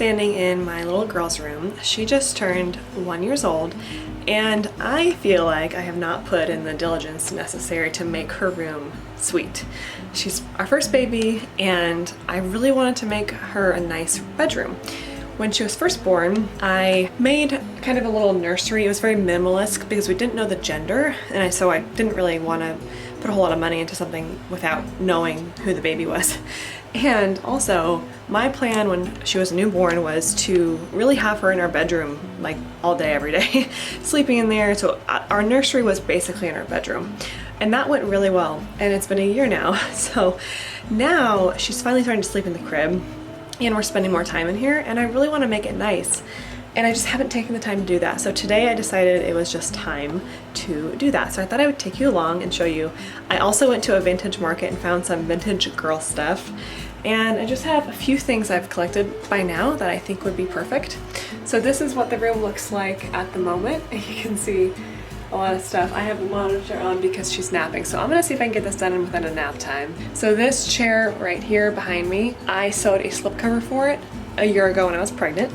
standing in my little girl's room. She just turned 1 year old, and I feel like I have not put in the diligence necessary to make her room sweet. She's our first baby, and I really wanted to make her a nice bedroom. When she was first born, I made kind of a little nursery. It was very minimalist because we didn't know the gender, and so I didn't really want to put a whole lot of money into something without knowing who the baby was. And also, my plan when she was a newborn was to really have her in our bedroom like all day, every day, sleeping in there. So our nursery was basically in our bedroom. And that went really well. And it's been a year now. So now she's finally starting to sleep in the crib, and we're spending more time in here, and I really want to make it nice. And I just haven't taken the time to do that. So today I decided it was just time to do that. So I thought I would take you along and show you. I also went to a vintage market and found some vintage girl stuff. And I just have a few things I've collected by now that I think would be perfect. So this is what the room looks like at the moment. You can see a lot of stuff. I have the monitor on because she's napping, so I'm gonna see if I can get this done within a nap time. So this chair right here behind me, I sewed a slipcover for it a year ago when I was pregnant,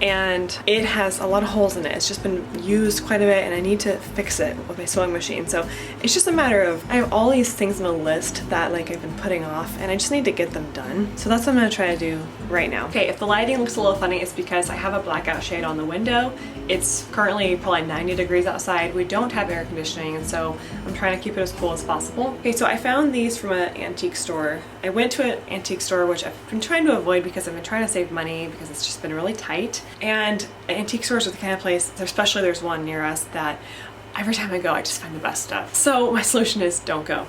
and it has a lot of holes in it. It's just been used quite a bit, and I need to fix it with my sewing machine. So it's just a matter of, I have all these things on a list that like I've been putting off, and I just need to get them done. So that's what I'm gonna try to do right now. Okay, if the lighting looks a little funny, it's because I have a blackout shade on the window. It's currently probably 90 degrees outside. We don't have air conditioning, and so I'm trying to keep it as cool as possible. Okay, so I found these from an antique store. I went to an antique store, which I've been trying to avoid because I've been trying to save money because it's just been really tight. And antique stores are the kind of place, especially there's one near us, that every time I go, I just find the best stuff. So my solution is don't go.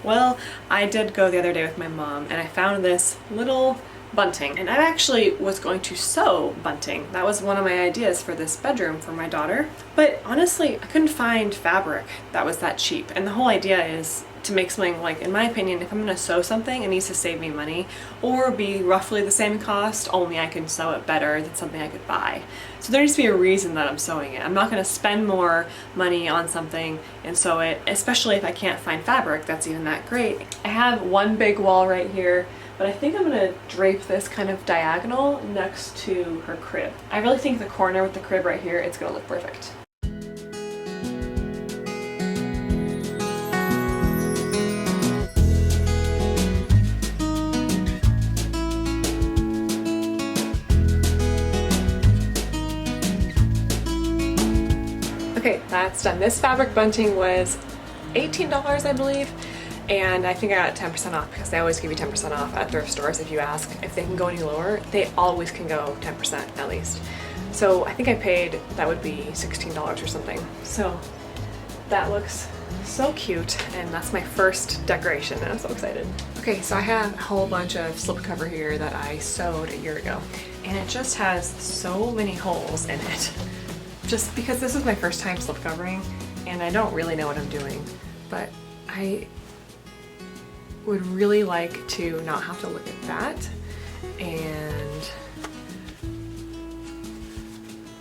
Well, I did go the other day with my mom, and I found this little bunting, and I actually was going to sew bunting. That was one of my ideas for this bedroom for my daughter, but honestly I couldn't find fabric that was that cheap. And the whole idea is to make something, like, in my opinion, if I'm gonna sew something, it needs to save me money or be roughly the same cost, only I can sew it better than something I could buy. So there needs to be a reason that I'm sewing it. I'm not gonna spend more money on something and sew it, especially if I can't find fabric that's even that great. I have one big wall right here, but I think I'm gonna drape this kind of diagonal next to her crib. I really think the corner with the crib right here, it's gonna look perfect. Okay, that's done. This fabric bunting was $18, I believe. And I think I got 10% off because they always give you 10% off at thrift stores if you ask if they can go any lower. They always can go 10% at least. So I think I paid, that would be $16 or something. So that looks so cute, and that's my first decoration, and I'm so excited. Okay, so I have a whole bunch of slipcover here that I sewed a year ago, and it just has so many holes in it. Just because this is my first time slipcovering, and I don't really know what I'm doing, but I would really like to not have to look at that and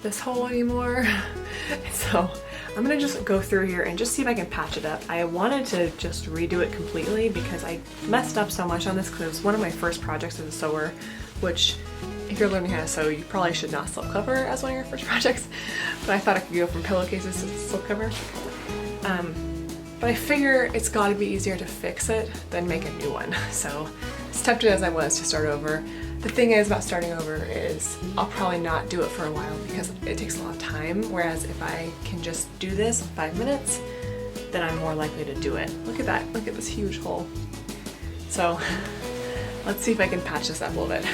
this hole anymore. So I'm gonna just go through here and just see if I can patch it up. I wanted to just redo it completely because I messed up so much on this because it was one of my first projects as a sewer, which if you're learning how to sew, you probably should not slipcover as one of your first projects. But I thought I could go from pillowcases to slipcover. But I figure it's gotta be easier to fix it than make a new one. So as tempted as I was to start over, the thing is about starting over is I'll probably not do it for a while because it takes a lot of time. Whereas if I can just do this in 5 minutes, then I'm more likely to do it. Look at that, look at this huge hole. So let's see if I can patch this up a little bit.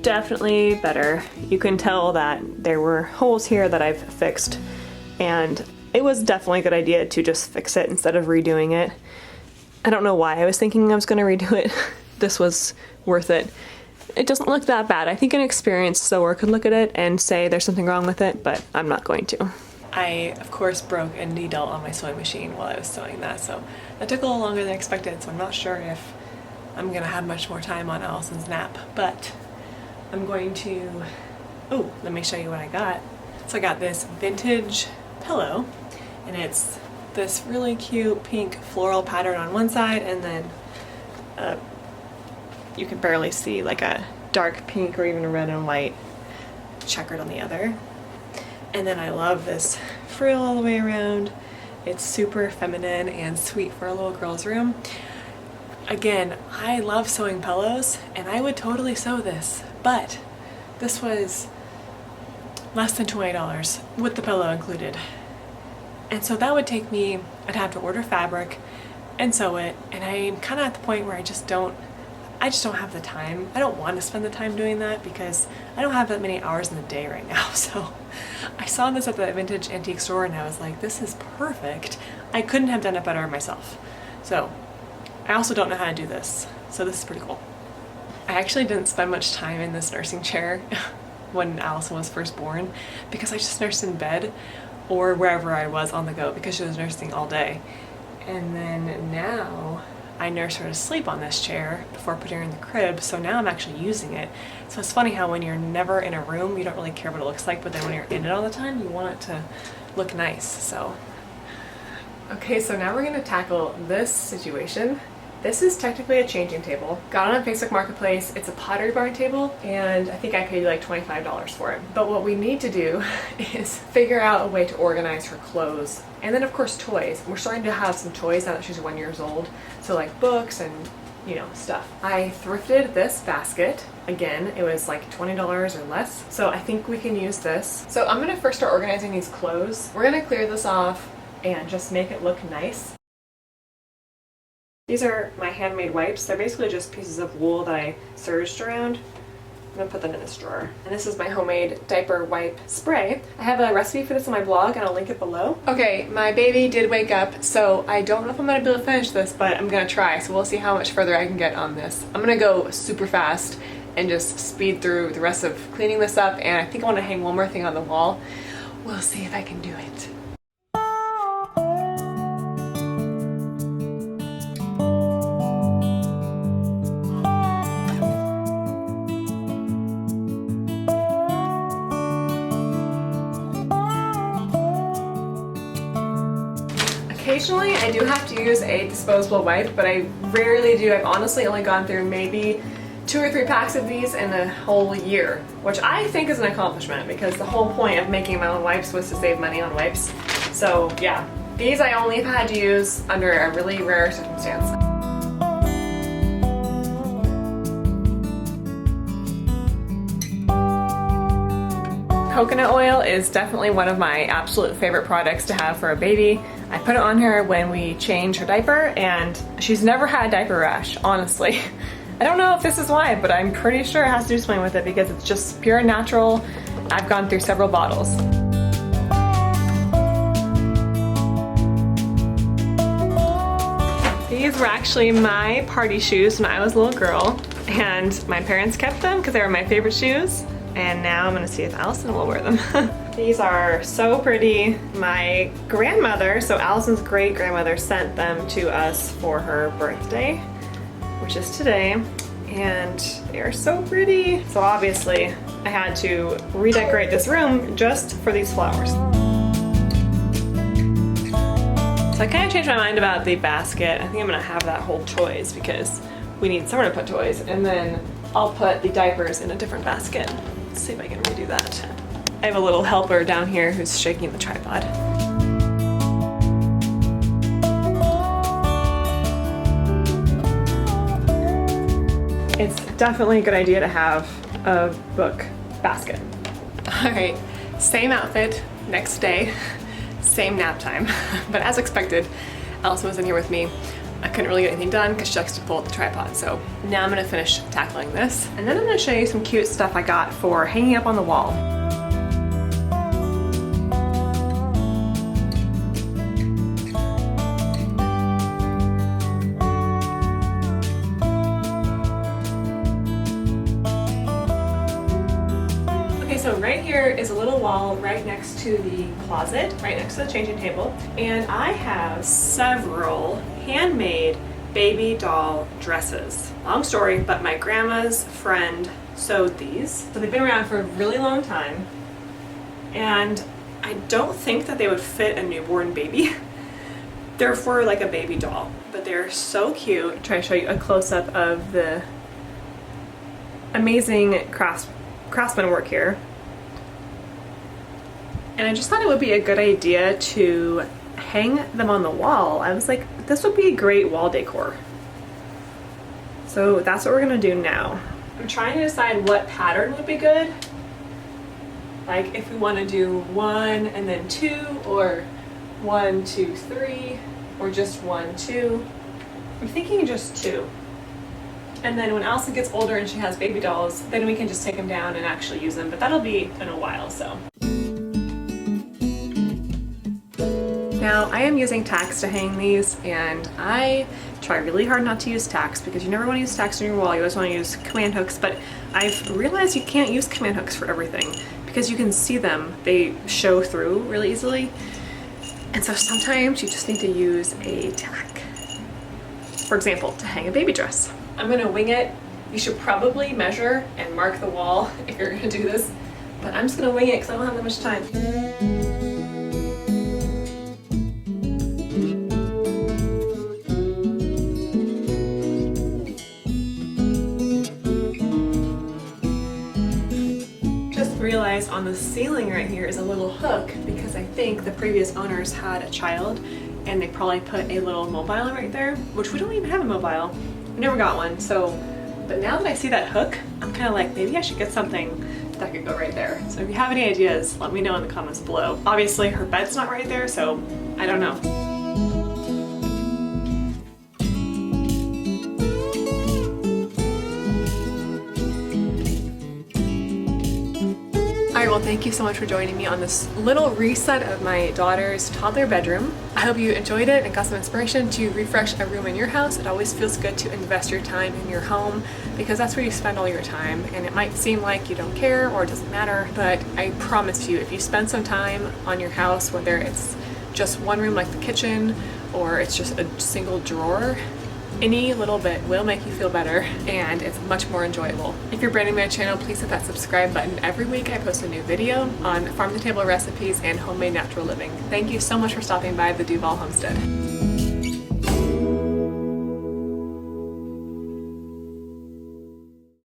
definitely better. You can tell that there were holes here that I've fixed, and it was definitely a good idea to just fix it instead of redoing it. I don't know why I was thinking I was going to redo it. This was worth it. It doesn't look that bad. I think an experienced sewer could look at it and say there's something wrong with it, but I'm not going to. I, of course, broke a needle on my sewing machine while I was sewing that, so that took a little longer than expected, so I'm not sure if I'm gonna have much more time on Allison's nap, but I'm going to, oh, let me show you what I got. So I got this vintage pillow, and it's this really cute pink floral pattern on one side, and then you can barely see like a dark pink or even a red and white checkered on the other. And then I love this frill all the way around. It's super feminine and sweet for a little girl's room. Again, I love sewing pillows and I would totally sew this, but this was less than $20 with the pillow included. And so that would take me, I'd have to order fabric and sew it, and I'm kind of at the point where I just don't have the time. I don't want to spend the time doing that because I don't have that many hours in the day right now. So I saw this at the vintage antique store and I was like, this is perfect. I couldn't have done it better myself. So I also don't know how to do this. So this is pretty cool. I actually didn't spend much time in this nursing chair when Allison was first born because I just nursed in bed or wherever I was on the go because she was nursing all day. And then now I nurse her to sleep on this chair before putting her in the crib, so now I'm actually using it. So it's funny how when you're never in a room, you don't really care what it looks like, but then when you're in it all the time, you want it to look nice, so. Okay, so now we're gonna tackle this situation. This is technically a changing table. Got it on Facebook Marketplace. It's a Pottery Barn table, and I think I paid like $25 for it. But what we need to do is figure out a way to organize her clothes. And then of course toys. We're starting to have some toys now that she's 1 year old. So like books and, you know, stuff. I thrifted this basket. Again, it was like $20 or less. So I think we can use this. So I'm gonna first start organizing these clothes. We're gonna clear this off and just make it look nice. These are my handmade wipes. They're basically just pieces of wool that I serged around. I'm gonna put them in this drawer. And this is my homemade diaper wipe spray. I have a recipe for this on my blog and I'll link it below. Okay, my baby did wake up, so I don't know if I'm gonna be able to finish this, but I'm gonna try. So we'll see how much further I can get on this. I'm gonna go super fast and just speed through the rest of cleaning this up, and I think I wanna hang one more thing on the wall. We'll see if I can do it. Occasionally I do have to use a disposable wipe, but I rarely do. I've honestly only gone through maybe 2 or 3 packs of these in a whole year, which I think is an accomplishment because the whole point of making my own wipes was to save money on wipes. So yeah, these I only have had to use under a really rare circumstance. Coconut oil is definitely one of my absolute favorite products to have for a baby. I put it on her when we change her diaper, and she's never had a diaper rash, honestly. I don't know if this is why, but I'm pretty sure it has to do something with it because it's just pure and natural. I've gone through several bottles. These were actually my party shoes when I was a little girl, and my parents kept them because they were my favorite shoes. And now I'm gonna see if Allison will wear them. These are so pretty. My grandmother, so Allison's great grandmother, sent them to us for her birthday, which is today, and they are so pretty. So obviously I had to redecorate this room just for these flowers. So I kind of changed my mind about the basket. I think I'm gonna have that hold toys because we need somewhere to put toys, and then I'll put the diapers in a different basket. Let's see if I can redo that. I have a little helper down here who's shaking the tripod. It's definitely a good idea to have a book basket. All right, same outfit, next day, same nap time. But as expected, Allison was in here with me. I couldn't really get anything done because she likes to pull with the tripod. So now I'm gonna finish tackling this. And then I'm gonna show you some cute stuff I got for hanging up on the wall. So right here is a little wall right next to the closet, right next to the changing table. And I have several handmade baby doll dresses. Long story, but my grandma's friend sewed these. So they've been around for a really long time. And I don't think that they would fit a newborn baby. They're for like a baby doll, but they're so cute. I'll try to show you a close-up of the amazing craftsman work here. And I just thought it would be a good idea to hang them on the wall. I was like, this would be a great wall decor. So that's what we're gonna do now. I'm trying to decide what pattern would be good. Like if we wanna do 1 and then 2, or 1, 2, 3, or just 1, 2. I'm thinking just 2. And then when Allison gets older and she has baby dolls, then we can just take them down and actually use them, but that'll be in a while, so. Now I am using tacks to hang these, and I try really hard not to use tacks because you never want to use tacks on your wall. You always want to use command hooks, but I've realized you can't use command hooks for everything because you can see them. They show through really easily. And so sometimes you just need to use a tack. For example, to hang a baby dress. I'm gonna wing it. You should probably measure and mark the wall if you're gonna do this, but I'm just gonna wing it because I don't have that much time. Realize on the ceiling right here is a little hook because I think the previous owners had a child and they probably put a little mobile right there, which we don't even have a mobile. We never got one. So, but now that I see that hook, I'm kind of like, maybe I should get something that could go right there. So if you have any ideas, let me know in the comments below. Obviously her bed's not right there, so I don't know. Alright, well thank you so much for joining me on this little reset of my daughter's toddler bedroom. I hope you enjoyed it and got some inspiration to refresh a room in your house. It always feels good to invest your time in your home because that's where you spend all your time, and it might seem like you don't care or it doesn't matter, but I promise you if you spend some time on your house, whether it's just one room like the kitchen or it's just a single drawer, any little bit will make you feel better and it's much more enjoyable. If you're brand new to my channel, please hit that subscribe button. Every week I post a new video on farm to table recipes and homemade natural living. Thank you so much for stopping by the Duvall Homestead.